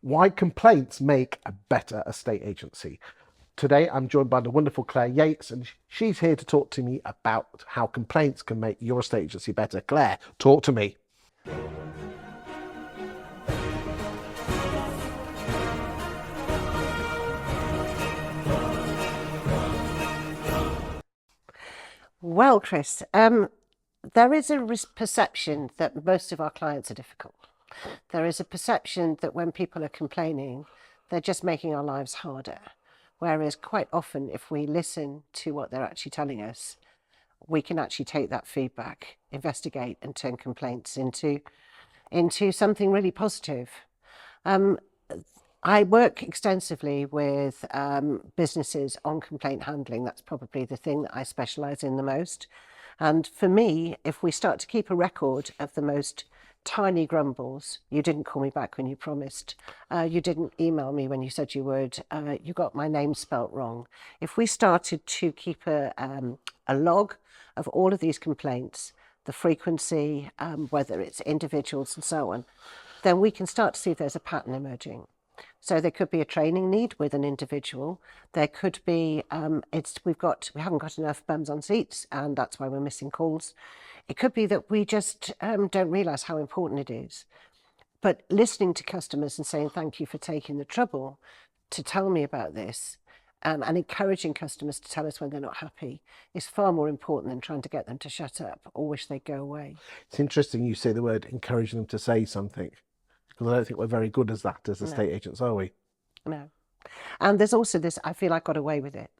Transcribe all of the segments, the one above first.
Why complaints make a better estate agency. Today I'm joined by the wonderful Clare Yates, and she's here to talk to me about how complaints can make your estate agency better. Clare, talk to me. Well, Chris, there is a perception that most of our clients are difficult. There is a perception that when people are complaining, they're just making our lives harder. Whereas quite often, if we listen to what they're actually telling us, we can actually take that feedback, investigate, and turn complaints into something really positive. I work extensively with businesses on complaint handling. That's probably the thing that I specialise in the most. And for me, if we start to keep a record of the most tiny grumbles, you didn't call me back when you promised, you didn't email me when you said you would, you got my name spelt wrong. If we started to keep a log of all of these complaints, the frequency, whether it's individuals and so on, then we can start to see if there's a pattern emerging. So there could be a training need with an individual. There could be, we haven't got enough bums on seats, and that's why we're missing calls. It could be that we just don't realise how important it is. But listening to customers and saying thank you for taking the trouble to tell me about this, and encouraging customers to tell us when they're not happy is far more important than trying to get them to shut up or wish they'd go away. It's interesting you say the word encouraging them to say something, because I don't think we're very good as that as estate agents, are we? No. And there's also this, I feel I got away with it.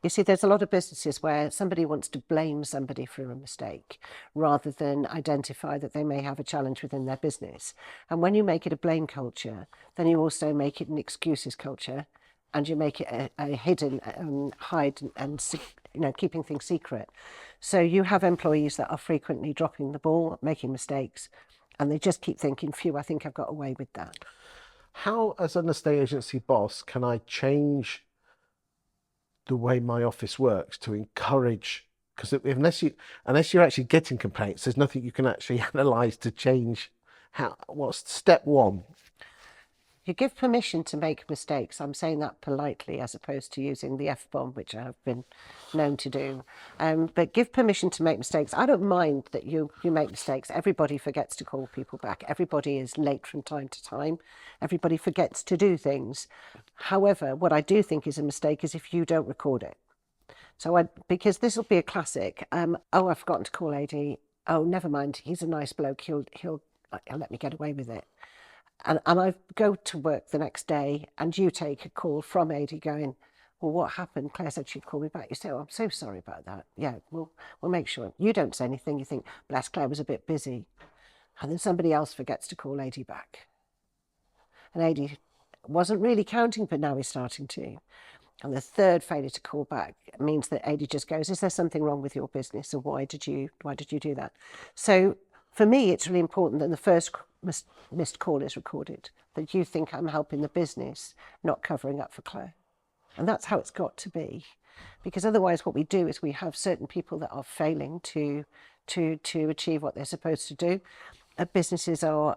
You see, there's a lot of businesses where somebody wants to blame somebody for a mistake rather than identify that they may have a challenge within their business. And when you make it a blame culture, then you also make it an excuses culture, and you make it a hidden hide and keeping things secret. So you have employees that are frequently dropping the ball, making mistakes, and they just keep thinking, phew, I think I've got away with that. How, as an estate agency boss, can I change the way my office works to encourage? Because unless you're actually getting complaints, there's nothing you can actually analyse to change. What's step one? You give permission to make mistakes. I'm saying that politely as opposed to using the F-bomb, which I have been known to do. But give permission to make mistakes. I don't mind that you make mistakes. Everybody forgets to call people back. Everybody is late from time to time. Everybody forgets to do things. However, what I do think is a mistake is if you don't record it. Because this will be a classic. Oh, I've forgotten to call AD. Oh, never mind. He's a nice bloke. He'll let me get away with it. And I go to work the next day and you take a call from AD going, well, what happened? Claire said she'd call me back. You say, oh, I'm so sorry about that. Yeah, we'll make sure. You don't say anything. You think, bless, Claire was a bit busy. And then somebody else forgets to call AD back. And AD wasn't really counting, but now he's starting to. And the third failure to call back means that AD just goes, is there something wrong with your business? Or why did you do that? So for me, it's really important that the first missed call is recorded, that you think I'm helping the business, not covering up for Claire. And that's how it's got to be. Because otherwise what we do is we have certain people that are failing to achieve what they're supposed to do. Businesses are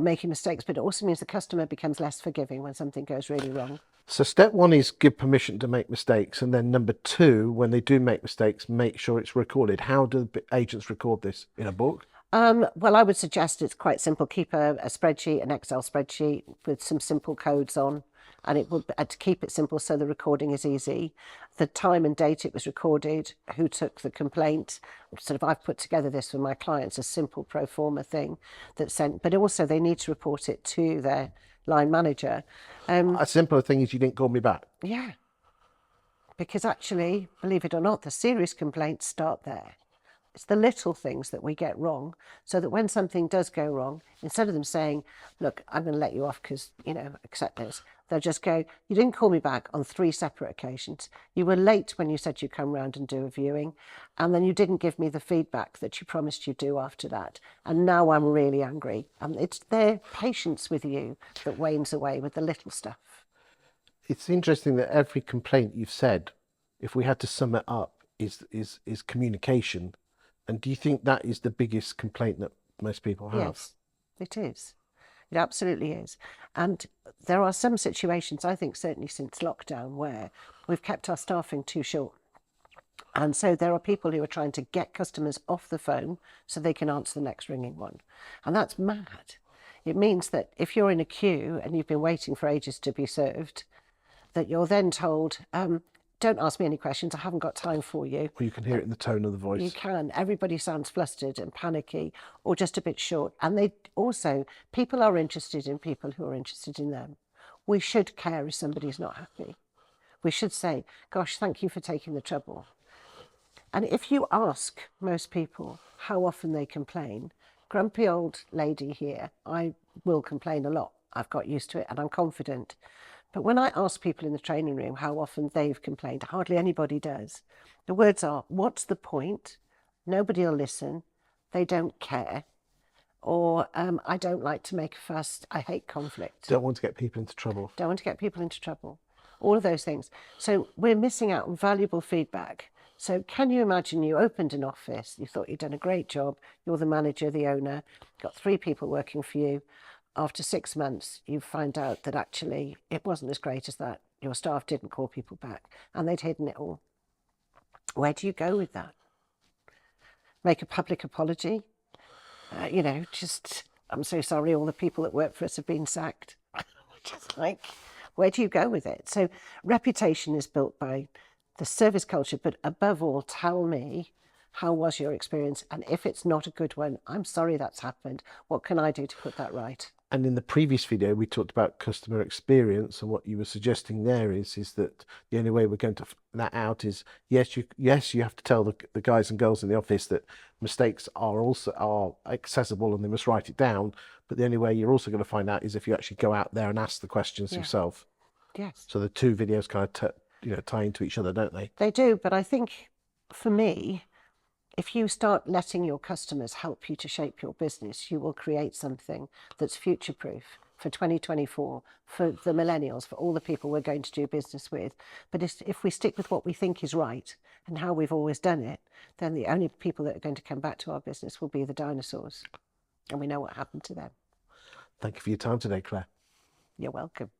making mistakes, but it also means the customer becomes less forgiving when something goes really wrong. So step one is give permission to make mistakes, and then number two, when they do make mistakes, make sure it's recorded. How do agents record this? In a book? Well, I would suggest it's quite simple. Keep a spreadsheet, an Excel spreadsheet with some simple codes on, and it would to keep it simple so the recording is easy. The time and date it was recorded, who took the complaint. I've put together this for my clients, a simple pro forma thing that's sent, but also they need to report it to their line manager. A simpler thing is you didn't call me back. Yeah, because actually, believe it or not, the serious complaints start there. It's the little things that we get wrong, so that when something does go wrong, instead of them saying, look, I'm going to let you off because, accept this, they'll just go, you didn't call me back on 3 separate occasions. You were late when you said you'd come round and do a viewing, and then you didn't give me the feedback that you promised you'd do after that. And now I'm really angry. And it's their patience with you that wanes away with the little stuff. It's interesting that every complaint you've said, if we had to sum it up, is communication. And do you think that is the biggest complaint that most people have? Yes, it is. It absolutely is. And there are some situations, I think, certainly since lockdown, where we've kept our staffing too short. And so there are people who are trying to get customers off the phone so they can answer the next ringing one. And that's mad. It means that if you're in a queue and you've been waiting for ages to be served, that you're then told, don't ask me any questions, I haven't got time for you. Or you can hear it in the tone of the voice. You can. Everybody sounds flustered and panicky or just a bit short. And they also, people are interested in people who are interested in them. We should care if somebody's not happy. We should say, gosh, thank you for taking the trouble. And if you ask most people how often they complain, grumpy old lady here, I will complain a lot. I've got used to it and I'm confident. But when I ask people in the training room how often they've complained, hardly anybody does. The words are, what's the point? Nobody will listen. They don't care. Or I don't like to make a fuss. I hate conflict. Don't want to get people into trouble. Don't want to get people into trouble. All of those things. So we're missing out on valuable feedback. So can you imagine you opened an office, you thought you'd done a great job, you're the manager, the owner, got 3 people working for you. After 6 months, you find out that actually it wasn't as great as that. Your staff didn't call people back and they'd hidden it all. Where do you go with that? Make a public apology? Just, I'm so sorry, all the people that work for us have been sacked. Just like, where do you go with it? So reputation is built by the service culture, but above all, tell me, how was your experience? And if it's not a good one, I'm sorry that's happened. What can I do to put that right? And in the previous video, we talked about customer experience, and what you were suggesting there is that the only way we're going to find that out is, yes, you have to tell the guys and girls in the office that mistakes are accessible and they must write it down. But the only way you're also going to find out is if you actually go out there and ask the questions yourself. Yes. So the two videos kind of tie into each other, don't they? They do, but I think for me, if you start letting your customers help you to shape your business, you will create something that's future-proof for 2024, for the millennials, for all the people we're going to do business with. But if we stick with what we think is right and how we've always done it, then the only people that are going to come back to our business will be the dinosaurs. And we know what happened to them. Thank you for your time today, Claire. You're welcome.